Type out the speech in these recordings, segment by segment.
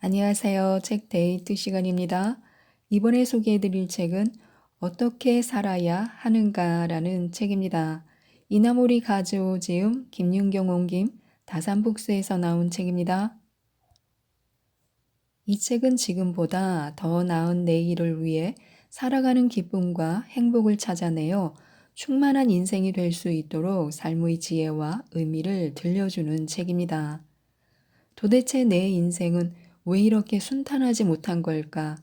안녕하세요. 책 데이트 시간입니다. 이번에 소개해드릴 책은 어떻게 살아야 하는가라는 책입니다. 이나모리 가즈오 지음, 김윤경 옮김, 다산북스에서 나온 책입니다. 이 책은 지금보다 더 나은 내일을 위해 살아가는 기쁨과 행복을 찾아내어 충만한 인생이 될 수 있도록 삶의 지혜와 의미를 들려주는 책입니다. 도대체 내 인생은 왜 이렇게 순탄하지 못한 걸까?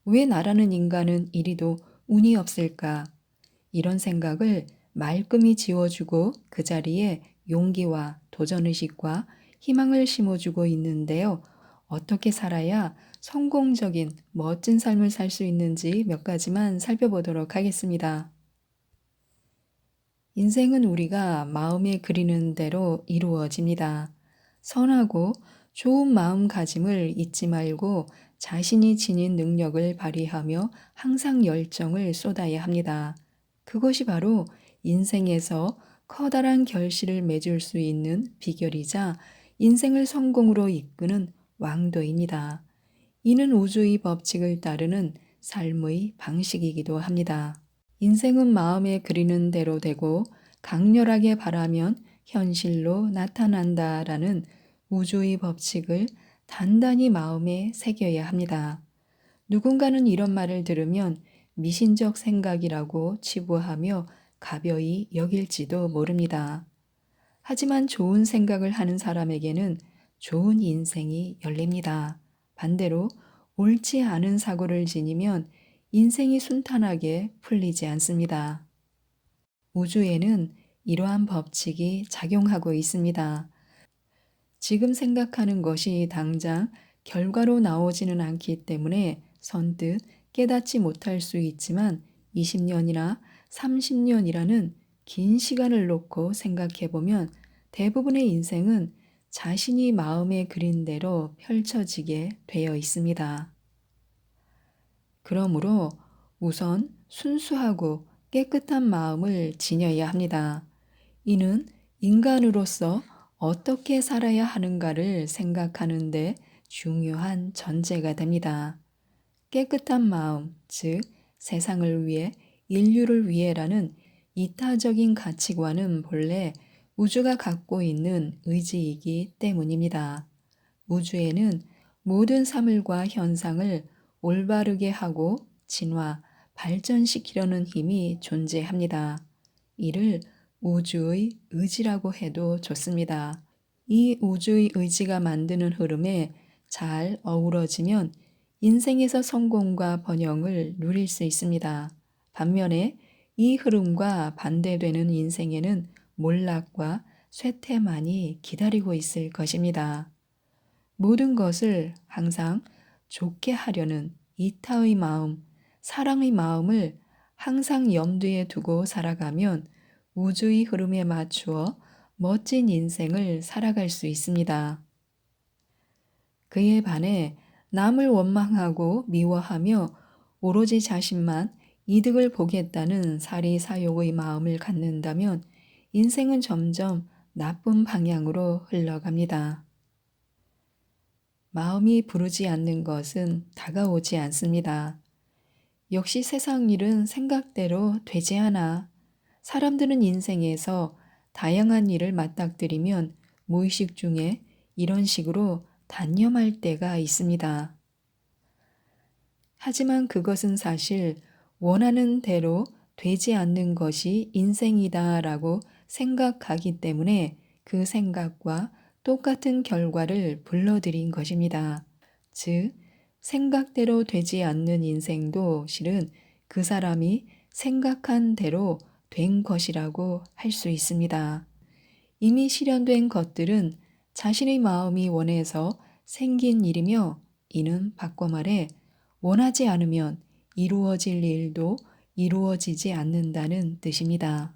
왜 나라는 인간은 이리도 운이 없을까? 이런 생각을 말끔히 지워주고 그 자리에 용기와 도전의식과 희망을 심어주고 있는데요. 어떻게 살아야 성공적인 멋진 삶을 살 수 있는지 몇 가지만 살펴보도록 하겠습니다. 인생은 우리가 마음에 그리는 대로 이루어집니다. 선하고 좋은 마음가짐을 잊지 말고 자신이 지닌 능력을 발휘하며 항상 열정을 쏟아야 합니다. 그것이 바로 인생에서 커다란 결실을 맺을 수 있는 비결이자 인생을 성공으로 이끄는 왕도입니다. 이는 우주의 법칙을 따르는 삶의 방식이기도 합니다. 인생은 마음에 그리는 대로 되고 강렬하게 바라면 현실로 나타난다라는 우주의 법칙을 단단히 마음에 새겨야 합니다. 누군가는 이런 말을 들으면 미신적 생각이라고 치부하며 가벼이 여길지도 모릅니다. 하지만 좋은 생각을 하는 사람에게는 좋은 인생이 열립니다. 반대로 옳지 않은 사고를 지니면 인생이 순탄하게 풀리지 않습니다. 우주에는 이러한 법칙이 작용하고 있습니다. 지금 생각하는 것이 당장 결과로 나오지는 않기 때문에 선뜻 깨닫지 못할 수 있지만 20년이나 30년이라는 긴 시간을 놓고 생각해 보면 대부분의 인생은 자신이 마음에 그린 대로 펼쳐지게 되어 있습니다. 그러므로 우선 순수하고 깨끗한 마음을 지녀야 합니다. 이는 인간으로서 어떻게 살아야 하는가를 생각하는데 중요한 전제가 됩니다. 깨끗한 마음, 즉 세상을 위해 인류를 위해라는 이타적인 가치관은 본래 우주가 갖고 있는 의지이기 때문입니다. 우주에는 모든 사물과 현상을 올바르게 하고 진화, 발전시키려는 힘이 존재합니다. 이를 우주의 의지라고 해도 좋습니다. 이 우주의 의지가 만드는 흐름에 잘 어우러지면 인생에서 성공과 번영을 누릴 수 있습니다. 반면에 이 흐름과 반대되는 인생에는 몰락과 쇠퇴만이 기다리고 있을 것입니다. 모든 것을 항상 좋게 하려는 이타의 마음, 사랑의 마음을 항상 염두에 두고 살아가면 우주의 흐름에 맞추어 멋진 인생을 살아갈 수 있습니다. 그에 반해 남을 원망하고 미워하며 오로지 자신만 이득을 보겠다는 사리사욕의 마음을 갖는다면 인생은 점점 나쁜 방향으로 흘러갑니다. 마음이 부르지 않는 것은 다가오지 않습니다. 역시 세상 일은 생각대로 되지 않아. 사람들은 인생에서 다양한 일을 맞닥뜨리면 무의식 중에 이런 식으로 단념할 때가 있습니다. 하지만 그것은 사실 원하는 대로 되지 않는 것이 인생이다라고 생각하기 때문에 그 생각과 똑같은 결과를 불러들인 것입니다. 즉, 생각대로 되지 않는 인생도 실은 그 사람이 생각한 대로 된 것이라고 할 수 있습니다. 이미 실현된 것들은 자신의 마음이 원해서 생긴 일이며 이는 바꿔 말해 원하지 않으면 이루어질 일도 이루어지지 않는다는 뜻입니다.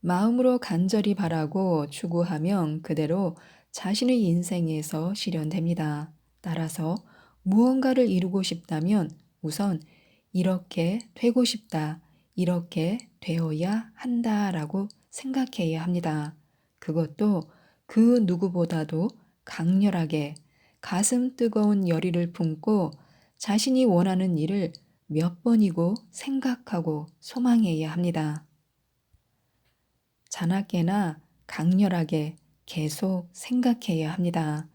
마음으로 간절히 바라고 추구하면 그대로 자신의 인생에서 실현됩니다. 따라서 무언가를 이루고 싶다면 우선 이렇게 되고 싶다, 이렇게 되어야 한다라고 생각해야 합니다. 그것도 그 누구보다도 강렬하게 가슴 뜨거운 열의를 품고 자신이 원하는 일을 몇 번이고 생각하고 소망해야 합니다. 자나깨나 강렬하게 계속 생각해야 합니다.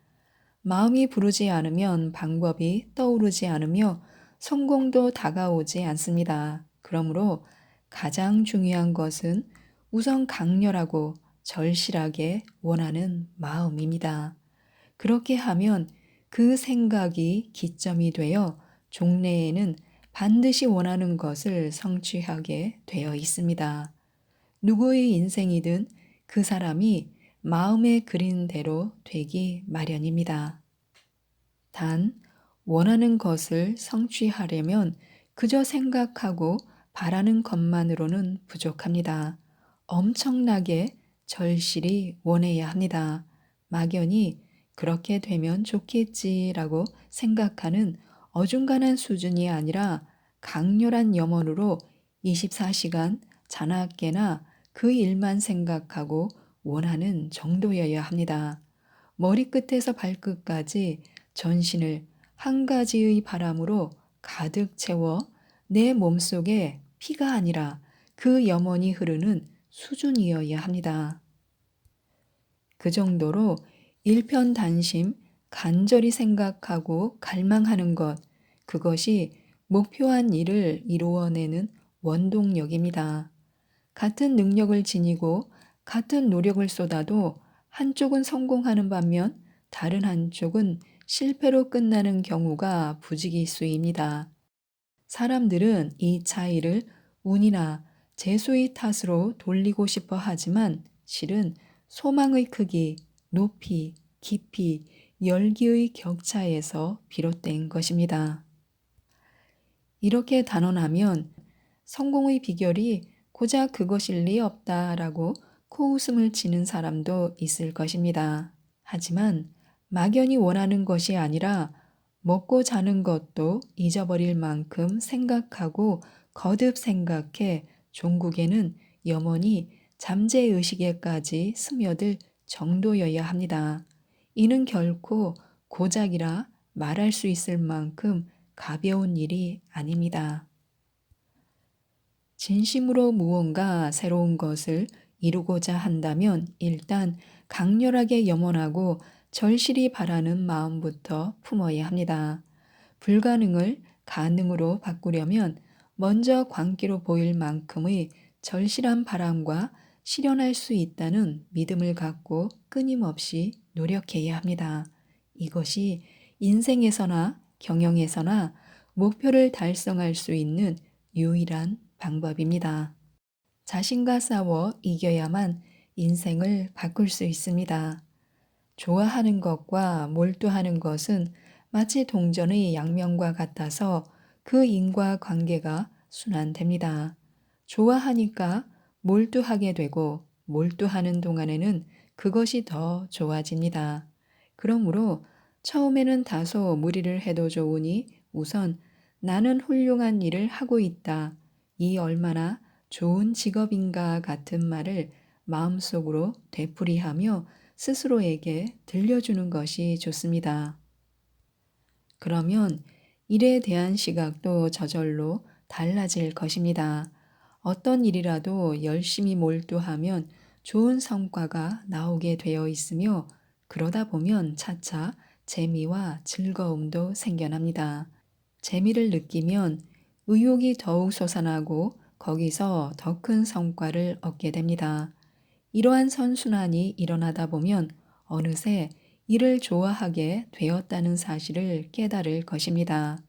마음이 부르지 않으면 방법이 떠오르지 않으며 성공도 다가오지 않습니다. 그러므로 가장 중요한 것은 우선 강렬하고 절실하게 원하는 마음입니다. 그렇게 하면 그 생각이 기점이 되어 종래에는 반드시 원하는 것을 성취하게 되어 있습니다. 누구의 인생이든 그 사람이 마음에 그린 대로 되기 마련입니다. 단, 원하는 것을 성취하려면 그저 생각하고 바라는 것만으로는 부족합니다. 엄청나게 절실히 원해야 합니다. 막연히 그렇게 되면 좋겠지라고 생각하는 어중간한 수준이 아니라 강렬한 염원으로 24시간 자나깨나 그 일만 생각하고 원하는 정도여야 합니다. 머리끝에서 발끝까지 전신을 한 가지의 바람으로 가득 채워 내 몸속에 피가 아니라 그 염원이 흐르는 수준이어야 합니다. 그 정도로 일편단심 간절히 생각하고 갈망하는 것, 그것이 목표한 일을 이루어내는 원동력입니다. 같은 능력을 지니고 같은 노력을 쏟아도 한쪽은 성공하는 반면 다른 한쪽은 실패로 끝나는 경우가 부지기수입니다. 사람들은 이 차이를 운이나 재수의 탓으로 돌리고 싶어 하지만 실은 소망의 크기, 높이, 깊이, 열기의 격차에서 비롯된 것입니다. 이렇게 단언하면 성공의 비결이 고작 그것일 리 없다라고 코웃음을 치는 사람도 있을 것입니다. 하지만 막연히 원하는 것이 아니라 먹고 자는 것도 잊어버릴 만큼 생각하고 거듭 생각해 종국에는 염원이 잠재의식에까지 스며들 정도여야 합니다. 이는 결코 고작이라 말할 수 있을 만큼 가벼운 일이 아닙니다. 진심으로 무언가 새로운 것을 이루고자 한다면 일단 강렬하게 염원하고 절실히 바라는 마음부터 품어야 합니다. 불가능을 가능으로 바꾸려면 먼저 광기로 보일 만큼의 절실한 바람과 실현할 수 있다는 믿음을 갖고 끊임없이 노력해야 합니다. 이것이 인생에서나 경영에서나 목표를 달성할 수 있는 유일한 방법입니다. 자신과 싸워 이겨야만 인생을 바꿀 수 있습니다. 좋아하는 것과 몰두하는 것은 마치 동전의 양면과 같아서 그 인과관계가 순환됩니다. 좋아하니까 몰두하게 되고 몰두하는 동안에는 그것이 더 좋아집니다. 그러므로 처음에는 다소 무리를 해도 좋으니 우선 나는 훌륭한 일을 하고 있다. 이 얼마나 좋은 직업인가 같은 말을 마음속으로 되풀이하며 스스로에게 들려주는 것이 좋습니다. 그러면 일에 대한 시각도 저절로 달라질 것입니다. 어떤 일이라도 열심히 몰두하면 좋은 성과가 나오게 되어 있으며 그러다 보면 차차 재미와 즐거움도 생겨납니다. 재미를 느끼면 의욕이 더욱 솟아나고 거기서 더 큰 성과를 얻게 됩니다. 이러한 선순환이 일어나다 보면 어느새 일을 좋아하게 되었다는 사실을 깨달을 것입니다.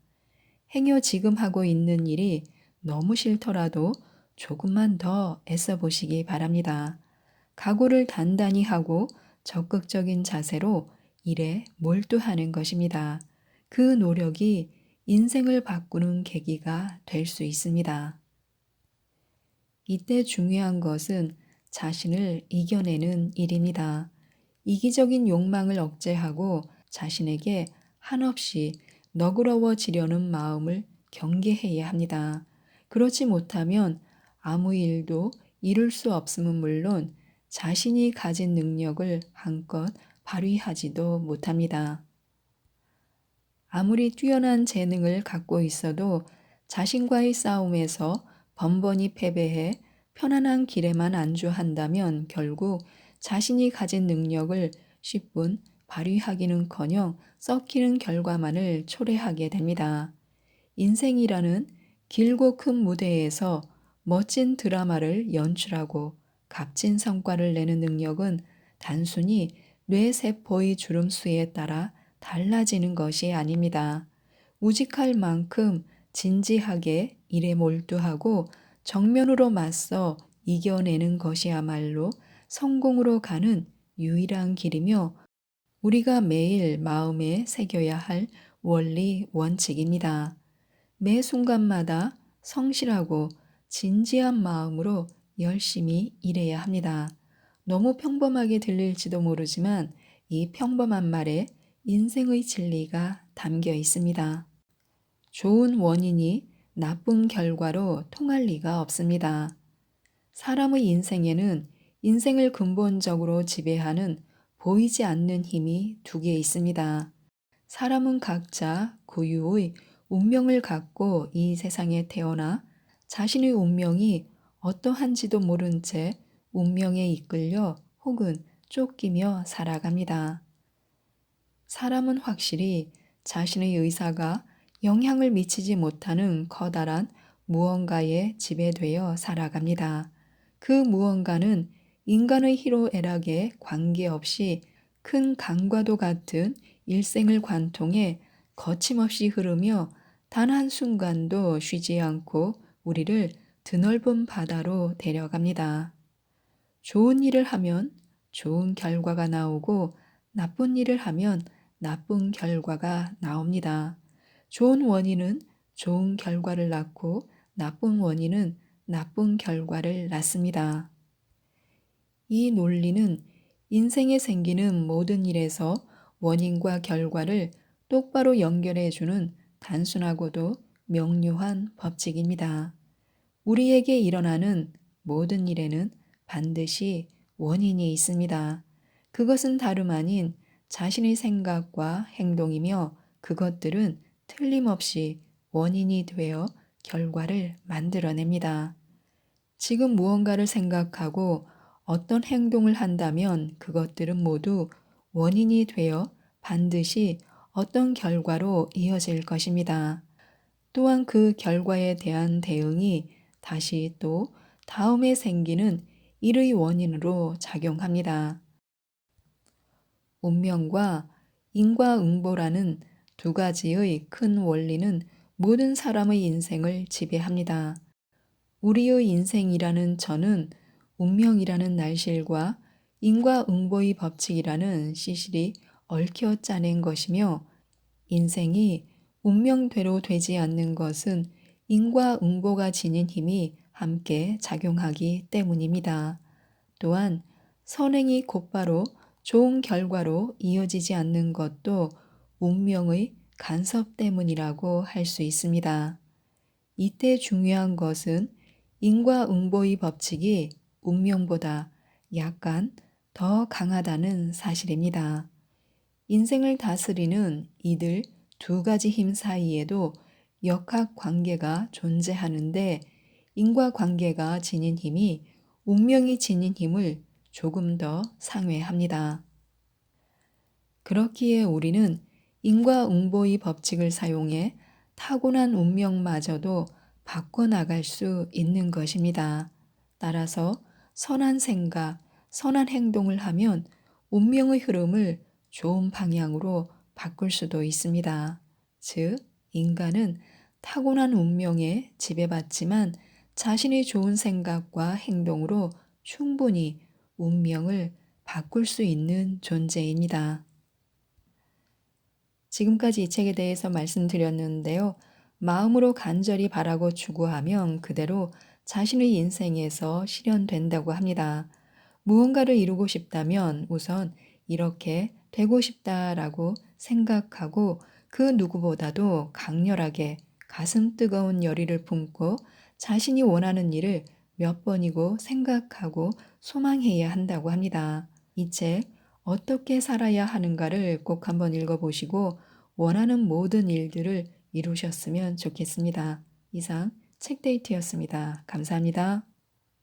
행여 지금 하고 있는 일이 너무 싫더라도 조금만 더 애써 보시기 바랍니다. 각오를 단단히 하고 적극적인 자세로 일에 몰두하는 것입니다. 그 노력이 인생을 바꾸는 계기가 될 수 있습니다. 이때 중요한 것은 자신을 이겨내는 일입니다. 이기적인 욕망을 억제하고 자신에게 한없이 너그러워지려는 마음을 경계해야 합니다. 그렇지 못하면 아무 일도 이룰 수 없음은 물론 자신이 가진 능력을 한껏 발휘하지도 못합니다. 아무리 뛰어난 재능을 갖고 있어도 자신과의 싸움에서 번번이 패배해 편안한 길에만 안주한다면 결국 자신이 가진 능력을 10분 발휘하기는커녕 썩히는 결과만을 초래하게 됩니다. 인생이라는 길고 큰 무대에서 멋진 드라마를 연출하고 값진 성과를 내는 능력은 단순히 뇌세포의 주름수에 따라 달라지는 것이 아닙니다. 우직할 만큼 진지하게 일에 몰두하고 정면으로 맞서 이겨내는 것이야말로 성공으로 가는 유일한 길이며 우리가 매일 마음에 새겨야 할 원리 원칙입니다. 매 순간마다 성실하고 진지한 마음으로 열심히 일해야 합니다. 너무 평범하게 들릴지도 모르지만 이 평범한 말에 인생의 진리가 담겨 있습니다. 좋은 원인이 나쁜 결과로 통할 리가 없습니다. 사람의 인생에는 인생을 근본적으로 지배하는 보이지 않는 힘이 두 개 있습니다. 사람은 각자 고유의 운명을 갖고 이 세상에 태어나 자신의 운명이 어떠한지도 모른 채 운명에 이끌려 혹은 쫓기며 살아갑니다. 사람은 확실히 자신의 의사가 영향을 미치지 못하는 커다란 무언가에 지배되어 살아갑니다. 그 무언가는 인간의 희로애락에 관계없이 큰 강과도 같은 일생을 관통해 거침없이 흐르며 단 한순간도 쉬지 않고 우리를 드넓은 바다로 데려갑니다. 좋은 일을 하면 좋은 결과가 나오고 나쁜 일을 하면 나쁜 결과가 나옵니다. 좋은 원인은 좋은 결과를 낳고 나쁜 원인은 나쁜 결과를 낳습니다. 이 논리는 인생에 생기는 모든 일에서 원인과 결과를 똑바로 연결해주는 단순하고도 명료한 법칙입니다. 우리에게 일어나는 모든 일에는 반드시 원인이 있습니다. 그것은 다름 아닌 자신의 생각과 행동이며 그것들은 틀림없이 원인이 되어 결과를 만들어냅니다. 지금 무언가를 생각하고 어떤 행동을 한다면 그것들은 모두 원인이 되어 반드시 어떤 결과로 이어질 것입니다. 또한 그 결과에 대한 대응이 다시 또 다음에 생기는 일의 원인으로 작용합니다. 운명과 인과응보라는 두 가지의 큰 원리는 모든 사람의 인생을 지배합니다. 우리의 인생이라는 저는 운명이라는 날실과 인과응보의 법칙이라는 시실이 얽혀 짜낸 것이며 인생이 운명대로 되지 않는 것은 인과응보가 지닌 힘이 함께 작용하기 때문입니다. 또한 선행이 곧바로 좋은 결과로 이어지지 않는 것도 운명의 간섭 때문이라고 할 수 있습니다. 이때 중요한 것은 인과응보의 법칙이 운명보다 약간 더 강하다는 사실입니다. 인생을 다스리는 이들 두 가지 힘 사이에도 역학 관계가 존재하는데 인과관계가 지닌 힘이 운명이 지닌 힘을 조금 더 상회합니다. 그렇기에 우리는 인과응보의 법칙을 사용해 타고난 운명마저도 바꿔나갈 수 있는 것입니다. 따라서 선한 생각, 선한 행동을 하면 운명의 흐름을 좋은 방향으로 바꿀 수도 있습니다. 즉, 인간은 타고난 운명에 지배받지만 자신의 좋은 생각과 행동으로 충분히 운명을 바꿀 수 있는 존재입니다. 지금까지 이 책에 대해서 말씀드렸는데요. 마음으로 간절히 바라고 추구하면 그대로 자신의 인생에서 실현된다고 합니다. 무언가를 이루고 싶다면 우선 이렇게 되고 싶다라고 생각하고 그 누구보다도 강렬하게 가슴 뜨거운 열의를 품고 자신이 원하는 일을 몇 번이고 생각하고 소망해야 한다고 합니다. 이 책 어떻게 살아야 하는가를 꼭 한번 읽어보시고 원하는 모든 일들을 이루셨으면 좋겠습니다. 이상 책데이트였습니다. 감사합니다.